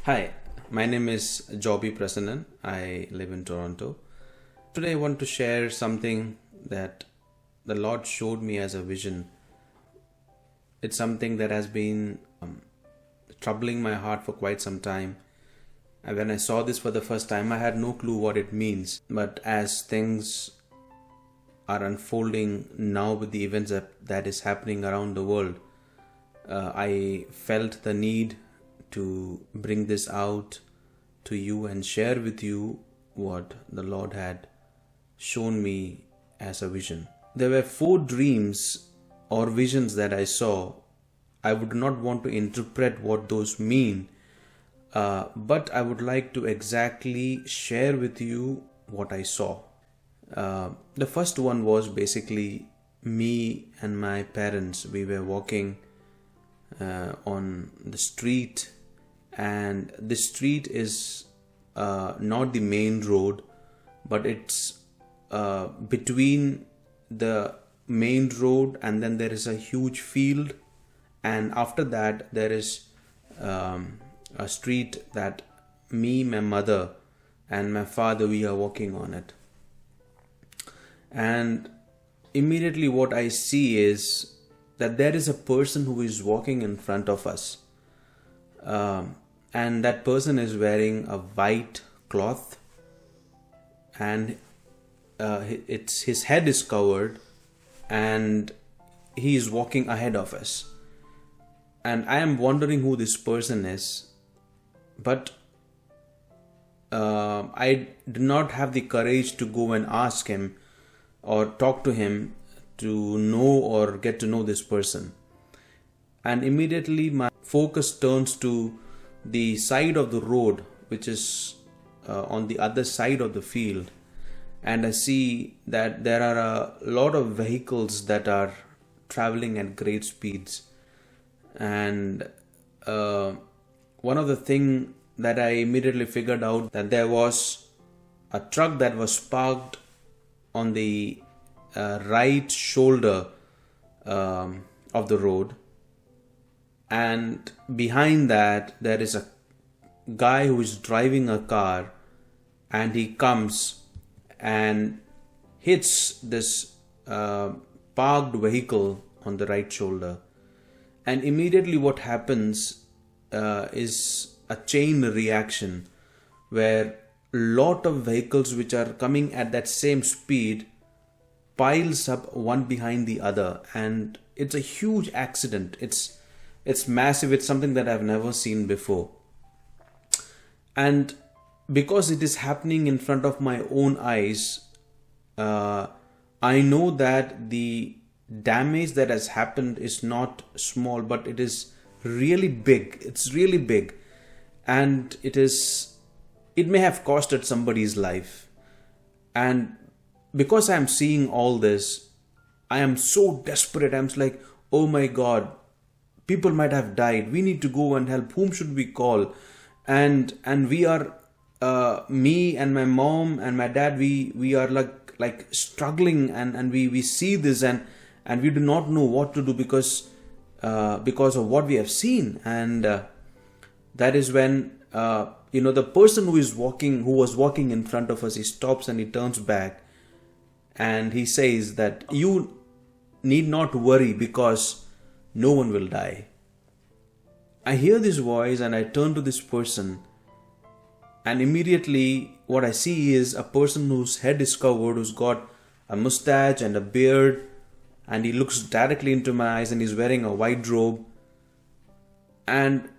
Hi, my name is Joby Prasannan. I live in Toronto. Today I want to share something that the Lord showed me as a vision. It's something that has been troubling my heart for quite some time. And when I saw this for the first time, I had no clue what it means. But as things are unfolding now with the events that is happening around the world, I felt the need to bring this out to you and share with you what the Lord had shown me as a vision. There were 4 dreams or visions that I saw. I would not want to interpret what those mean, but I would like to exactly share with you what I saw. The first one was basically me and my parents. We were walking on the street, and the street is not the main road, but it's between the main road, and then there is a huge field, and after that there is a street that me, my mother and my father, we are walking on it. And immediately what I see is that there is a person who is walking in front of us, and that person is wearing a white cloth, and his head is covered, and he is walking ahead of us. And I am wondering who this person is, but I do not have the courage to go and ask him or talk to him to know or get to know this person. And immediately my focus turns to the side of the road, which is on the other side of the field, and I see that there are a lot of vehicles that are traveling at great speeds. And one of the things that I immediately figured out, that there was a truck that was parked on the right shoulder of the road, and behind that there is a guy who is driving a car, and he comes and hits this parked vehicle on the right shoulder. And immediately what happens is a chain reaction, where lot of vehicles which are coming at that same speed piles up one behind the other, and it's a huge accident. It's massive. It's something that I've never seen before. And because it is happening in front of my own eyes, I know that the damage that has happened is not small, but it is really big. It's really big, and it may have costed somebody's life. And because I'm seeing all this, I am so desperate. I'm like, oh my God, people might have died. We need to go and help. Whom should we call? And we are me and my mom and my dad, we are like struggling, and we see this, and we do not know what to do because of what we have seen. And that is when the person who was walking in front of us, he stops and he turns back, and he says that you need not worry because no one will die. I hear this voice and I turn to this person, and immediately what I see is a person whose head is covered, who's got a mustache and a beard, and he looks directly into my eyes, and he's wearing a white robe. And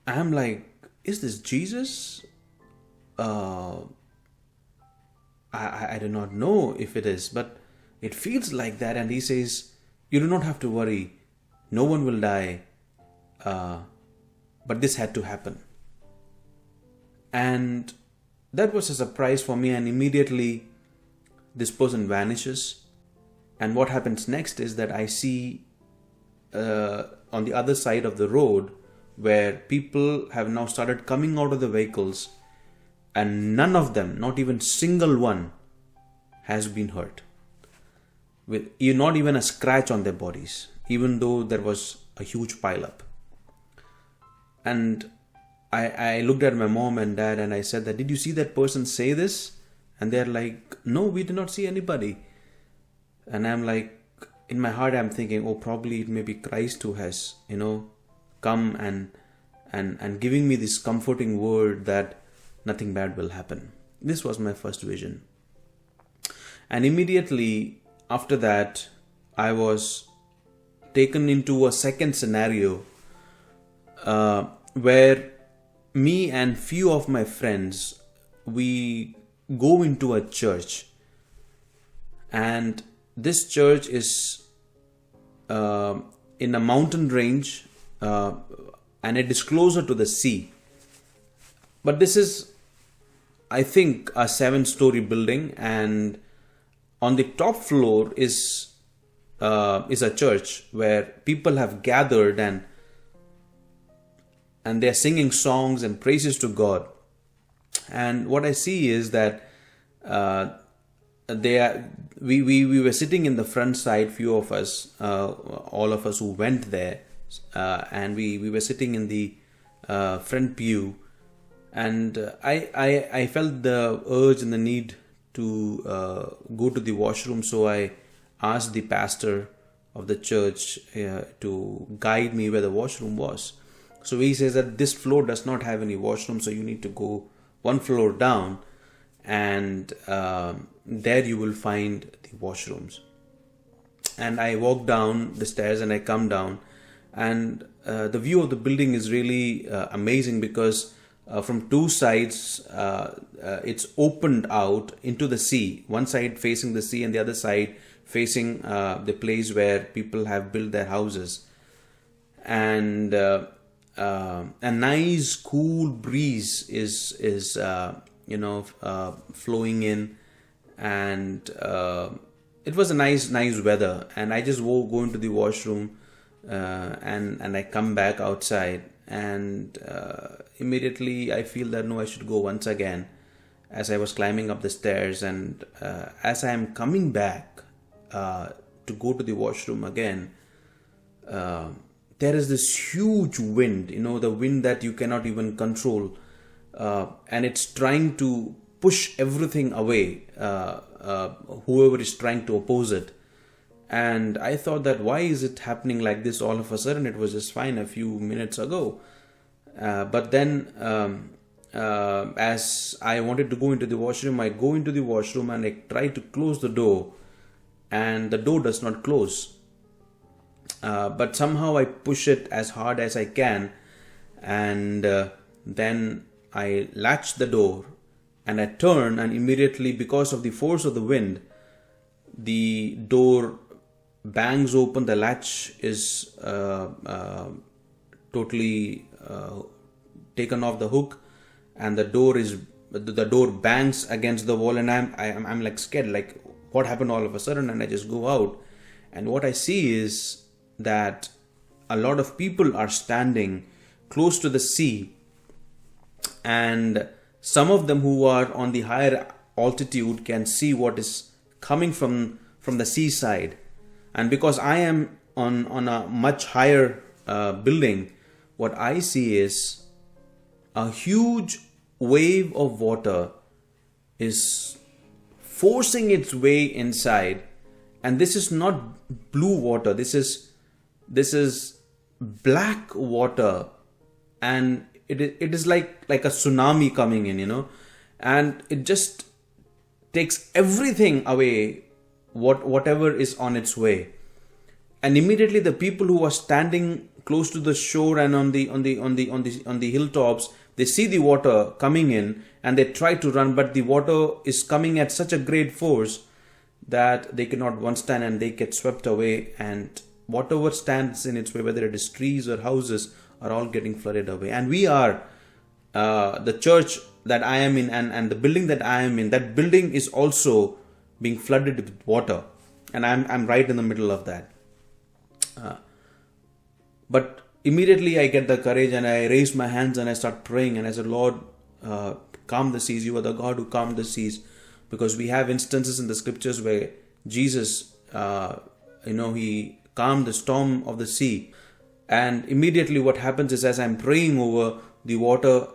I'm like, is this Jesus? I do not know if it is, but it feels like that. And he says, you do not have to worry, no one will die, but this had to happen. And that was a surprise for me, and immediately this person vanishes. And what happens next is that I see on the other side of the road, where people have now started coming out of the vehicles, and none of them, not even single one, has been hurt, with not even a scratch on their bodies, even though there was a huge pile up. And I looked at my mom and dad and I said that, did you see that person say this? And they're like, no, we did not see anybody. And I'm like, in my heart, I'm thinking, oh, probably it may be Christ who has, come and giving me this comforting word that nothing bad will happen. This was my first vision. And immediately after that, I was taken into a second scenario where me and few of my friends, we go into a church, and this church is in a mountain range, and it is closer to the sea. But this is, I think, a 7-story building, and on the top floor is a church where people have gathered and they're singing songs and praises to God. And what I see is that we were sitting in the front side, few of us, all of us who went there, and we were sitting in the front pew, and I felt the urge and the need to go to the washroom. So I asked the pastor of the church to guide me where the washroom was. So he says that this floor does not have any washroom, so you need to go one floor down, and there you will find the washrooms. And I walk down the stairs and I come down, and the view of the building is really amazing, because from two sides it's opened out into the sea, one side facing the sea and the other side facing the place where people have built their houses. And a nice cool breeze is flowing in, and it was a nice weather. And I just go into the washroom, and I come back outside, and immediately I feel that no, I should go once again, as I was climbing up the stairs. And as I am coming back to go to the washroom again, there is this huge wind, the wind that you cannot even control, and it's trying to push everything away, whoever is trying to oppose it. And I thought that, why is it happening like this all of a sudden? It was just fine a few minutes ago. But then as I wanted to go into the washroom, I go into the washroom and I try to close the door, and the door does not close. But somehow I push it as hard as I can, and then I latch the door and I turn, and immediately, because of the force of the wind, the door bangs open. The latch is totally taken off the hook, and the door bangs against the wall, and I'm like scared, like what happened all of a sudden. And I just go out, and what I see is that a lot of people are standing close to the sea, and some of them who are on the higher altitude can see what is coming from the seaside. And because I am on a much higher building, what I see is a huge wave of water is forcing its way inside. And this is not blue water, this is black water, and it is like a tsunami coming in, and it just takes everything away, whatever is on its way. And immediately the people who are standing close to the shore and on the hilltops, they see the water coming in and they try to run, but the water is coming at such a great force that they cannot withstand, and they get swept away, and whatever stands in its way, whether it is trees or houses, are all getting flooded away. And we are the church that I am in, and the building that I am in, that building is also being flooded with water, and I'm right in the middle of that. But immediately I get the courage and I raise my hands and I start praying, and I said, Lord, calm the seas. You are the God who calmed the seas. Because we have instances in the scriptures where Jesus, he calmed the storm of the sea. And immediately what happens is, as I'm praying over the water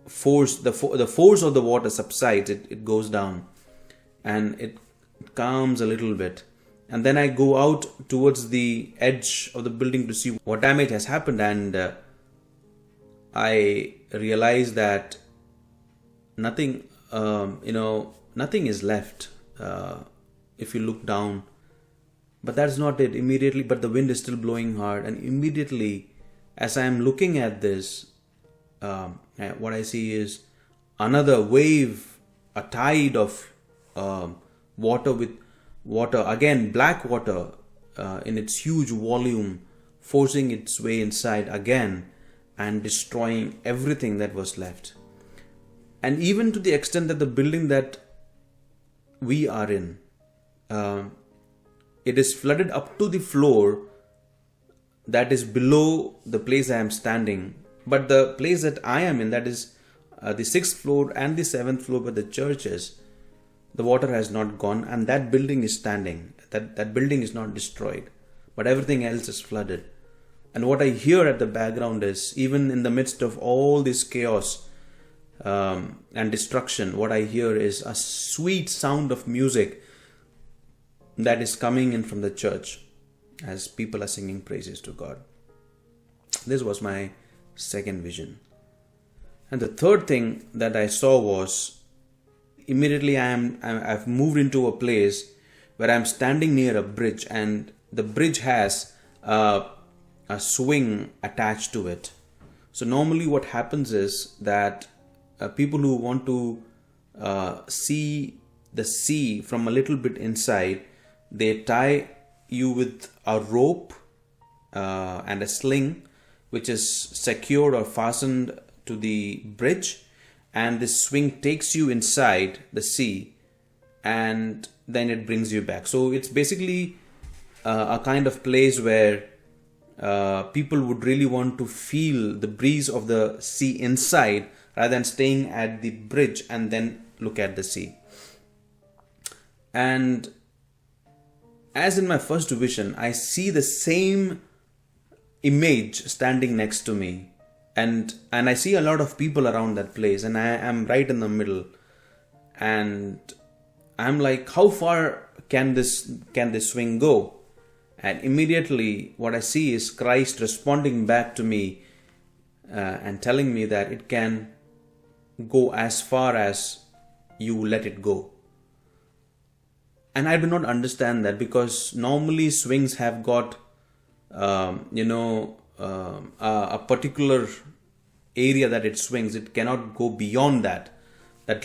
force, the force of the water subsides, it goes down, and it calms a little bit. And then I go out towards the edge of the building to see what damage has happened, and I realize that nothing, nothing is left if you look down. But that's not it. Immediately, but the wind is still blowing hard, and immediately, as I am looking at this, what I see is another wave, a tide of water, again black water in its huge volume, forcing its way inside again and destroying everything that was left. And even to the extent that the building that we are in, it is flooded up to the floor that is below the place I am standing. But the place that I am in, that is the 6th floor and the 7th floor where the church is, the water has not gone, and that building is standing. That building is not destroyed, but everything else is flooded. And what I hear at the background is, even in the midst of all this chaos and destruction, what I hear is a sweet sound of music that is coming in from the church as people are singing praises to God. This was my second vision. And the third thing that I saw was, immediately I've moved into a place where I'm standing near a bridge, and the bridge has a swing attached to it. So normally what happens is that people who want to see the sea from a little bit inside, they tie you with a rope and a sling which is secured or fastened to the bridge, and this swing takes you inside the sea and then it brings you back. So it's basically a kind of place where people would really want to feel the breeze of the sea inside rather than staying at the bridge and then look at the sea. And as in my first vision, I see the same image standing next to me, and I see a lot of people around that place, and I am right in the middle, and I'm like, how far can this swing go? And immediately what I see is Christ responding back to me and telling me that it can go as far as you let it go. And I do not understand that, because normally swings have got a particular area that it swings. It cannot go beyond that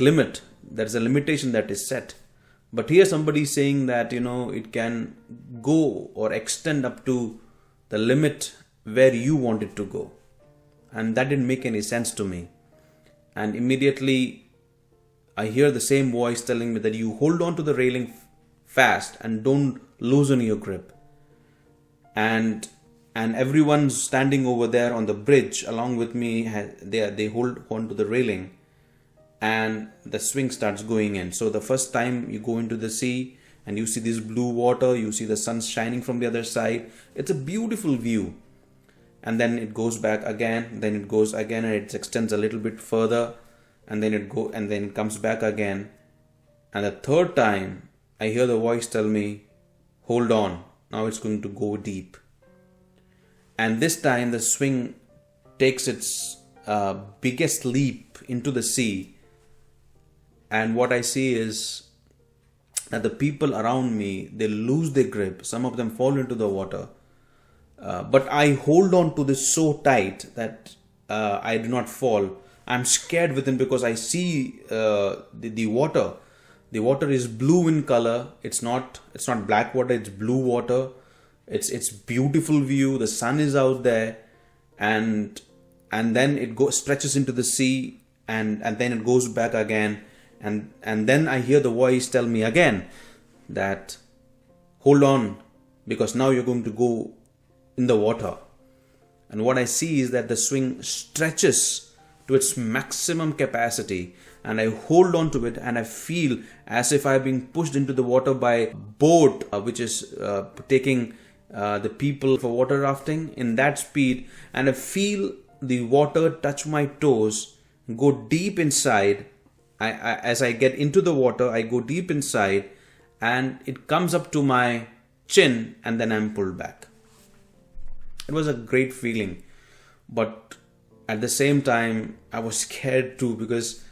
limit. There's a limitation that is set. But here somebody is saying that it can go or extend up to the limit where you want it to go, and that didn't make any sense to me. And immediately I hear the same voice telling me that you hold on to the railing fast and don't loosen your grip. And everyone's standing over there on the bridge along with me, they hold on to the railing, and the swing starts going in. So the first time you go into the sea and you see this blue water, you see the sun shining from the other side. It's a beautiful view. And then it goes back again, then it goes again, and it extends a little bit further, and then it comes back again. And the third time I hear the voice tell me, hold on, now it's going to go deep. And this time the swing takes its biggest leap into the sea. And what I see is that the people around me, they lose their grip. Some of them fall into the water. But I hold on to this so tight that I do not fall. I'm scared within, because I see the water. The water is blue in color. It's not black water. It's blue water. It's beautiful view. The sun is out there, and then it stretches into the sea, and then it goes back again, and then I hear the voice tell me again that hold on, because now you're going to go in the water. And what I see is that the swing stretches to its maximum capacity, and I hold on to it, and I feel as if I'm being pushed into the water by a boat which is taking the people for water rafting in that speed. And I feel the water touch my toes, go deep inside. As I get into the water, I go deep inside and it comes up to my chin and then I'm pulled back. It was a great feeling, but at the same time, I was scared too because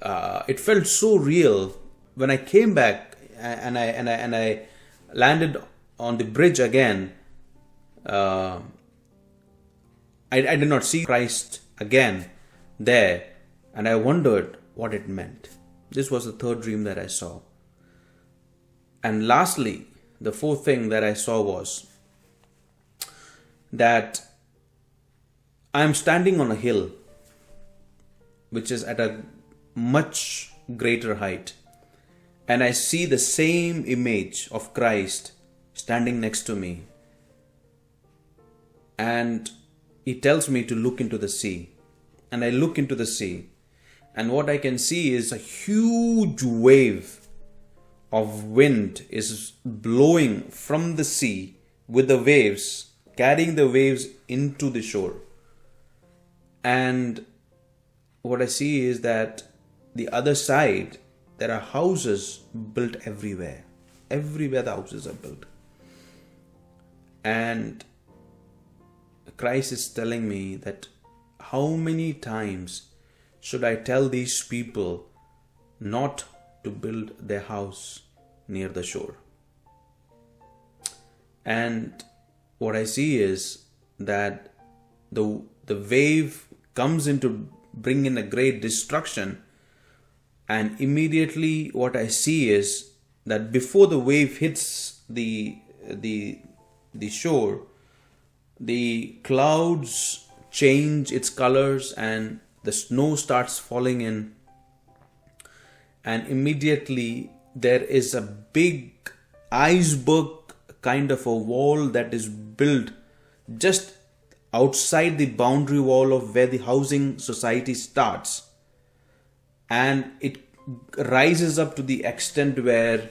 it felt so real. When I came back and I landed on the bridge again, I did not see Christ again there, and I wondered what it meant. This was the third dream that I saw. And lastly, the fourth thing that I saw was that I am standing on a hill which is at a much greater height, and I see the same image of Christ standing next to me, and he tells me to look into the sea. And I look into the sea, and what I can see is a huge wave of wind is blowing from the sea with the waves, carrying the waves into the shore. And what I see is that the other side, there are houses built everywhere. Everywhere the houses are built. And Christ is telling me that how many times should I tell these people not to build their house near the shore? And what I see is that the wave comes in to bring in a great destruction, and immediately what I see is that before the wave hits the shore, the clouds change its colors and the snow starts falling in, and immediately there is a big iceberg kind of a wall that is built just outside the boundary wall of where the housing society starts, and it rises up to the extent where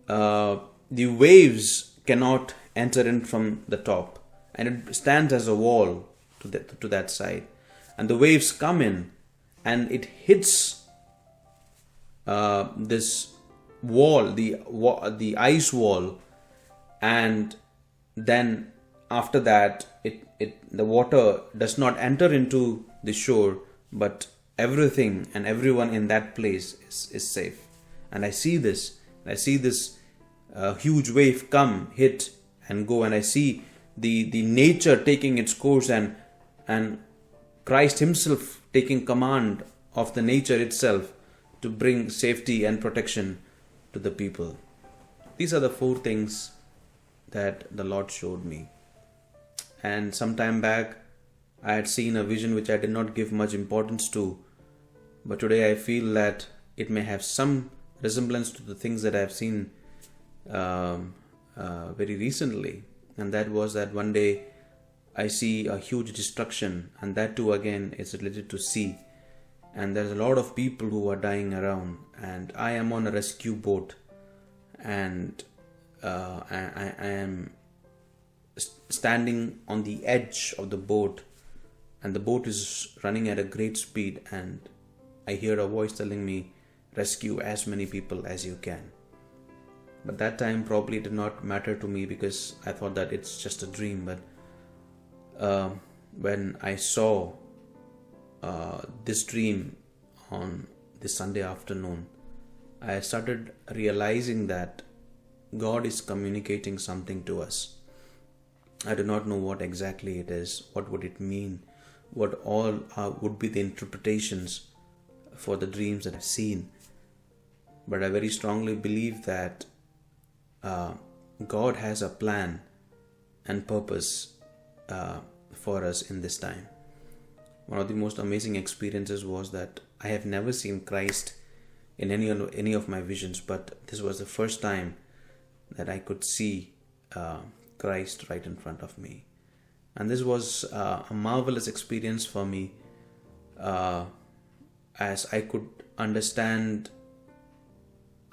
the waves cannot enter in from the top, and it stands as a wall to that side, and the waves come in and it hits this wall, the ice wall, and then after that the water does not enter into the shore, but everything and everyone in that place is safe. And I see this huge wave come, hit and go, and I see the nature taking its course, and Christ himself taking command of the nature itself to bring safety and protection to the people. These are the four things that the Lord showed me. And some time back I had seen a vision which I did not give much importance to, but today I feel that it may have some resemblance to the things that I have seen very recently. And that was that one day I see a huge destruction, and that too again is related to sea, and there's a lot of people who are dying around, and I am on a rescue boat, and I am standing on the edge of the boat, and the boat is running at a great speed, and I hear a voice telling me, rescue as many people as you can. But that time probably did not matter to me because I thought that it's just a dream. But when I saw this dream on this Sunday afternoon, I started realizing that God is communicating something to us. I do not know what exactly it is, what would it mean, what all would be the interpretations for the dreams that I've seen. But I very strongly believe that God has a plan and purpose for us in this time. One of the most amazing experiences was that I have never seen Christ in any of my visions, but this was the first time that I could see Christ right in front of me. And this was a marvelous experience for me, as I could understand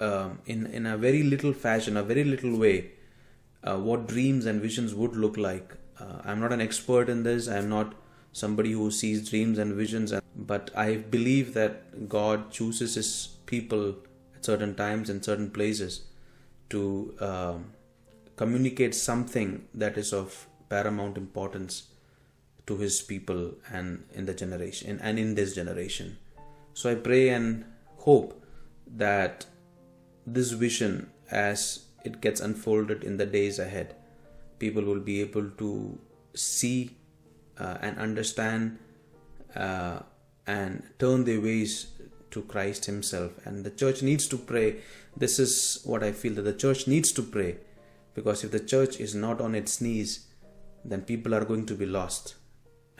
in a very little fashion, a very little way, what dreams and visions would look like. I'm not an expert in this. I'm not somebody who sees dreams and visions. But I believe that God chooses His people at certain times and certain places to communicate something that is of paramount importance to His people and in the generation and in this generation. So I pray and hope that this vision, as it gets unfolded in the days ahead, people will be able to see and understand and turn their ways to Christ Himself. And the church needs to pray. This is what I feel, that the church needs to pray, because if the church is not on its knees, then people are going to be lost.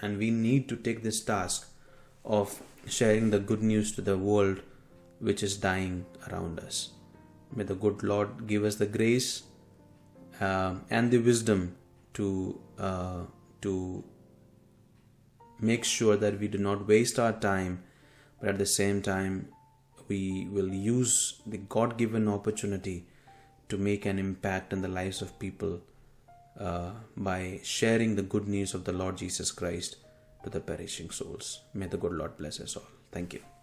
And we need to take this task of sharing the good news to the world which is dying around us. May the good Lord give us the grace and the wisdom to make sure that we do not waste our time, but at the same time we will use the God-given opportunity to make an impact in the lives of people by sharing the good news of the Lord Jesus Christ to the perishing souls. May the good Lord bless us all. Thank you.